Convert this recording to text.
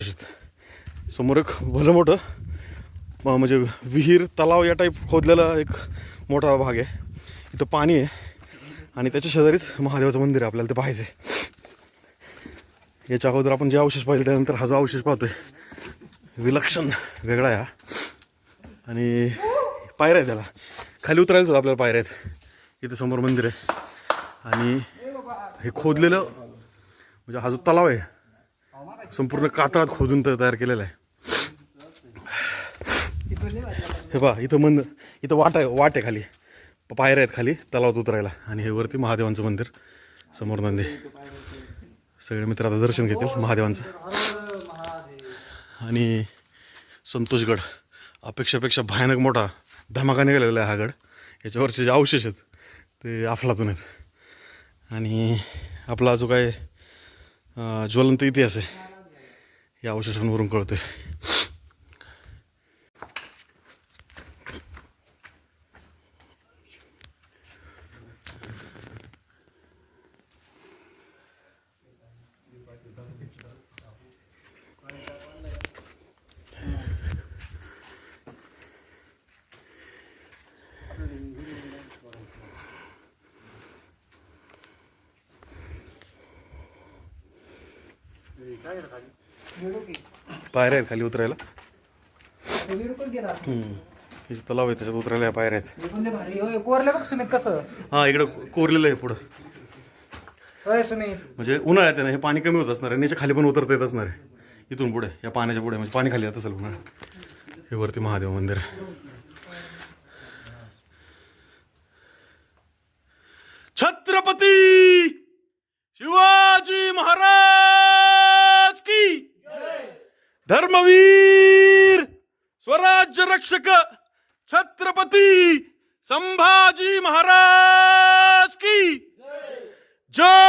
आकर्षित. समोर एक भलं मोठं म्हणजे विहीर तलाव या टाईप खोदलेला एक मोठा भाग आहे. इथं पाणी आहे आणि त्याच्या शेजारीच महादेवाचं मंदिर आहे. आपल्याला ते पाहायचं आहे. याच्या अगोदर आपण जे अवशेष पाहिले त्यानंतर हा जो अवशेष पाहतोय विलक्षण वेगळा आहे हा. आणि पायऱ्या आहेत त्याला, खाली उतरायला सुद्धा आपल्याला पायऱ्या आहेत. इथं समोर मंदिर आहे आणि हे खोदलेलं म्हणजे हा जो तलाव आहे संपूर्ण कातळात खोदून तयार केलेला आहे. हे पहा इथं इथं वाट आहे खाली, पायऱ्या आहेत खाली तलावात उतरायला. आणि हे वरती महादेवांचं मंदिर, समोर नंदी. सगळे मित्र आता दर्शन घेतील महादेवांचं. आणि संतोषगड अपेक्षापेक्षा भयानक मोठा धमाका निघालेला आहे हा गड. याच्यावरचे जे अवशेष आहेत ते अफलातून आहेत. आणि आपला जो काय ज्वलंत इतिहास आहे या अवशेषांवरून कळतोय. पायऱ्या आहेत खाली उतरायला. तलाव आहे त्याच्यात उतरायला पायऱ्या आहेत. कोरले बघ सुमित कसं. हा इकडं कोरलेलं आहे पुढं. होय सुमित, म्हणजे उन्हाळ्यात आहे ना हे पाणी कमी होत असणार आहे. याच्या खाली पण उतरता येत असणार आहे. इथून पुढे या पाण्याच्या पुढे म्हणजे पाणी खाली जात असेल उन्हाळ्यात. हे वरती महादेव मंदिर आहे. छत्रपती शिवाजी महाराज की धर्मवीर स्वराज्य रक्षक छत्रपती संभाजी महाराज की जय.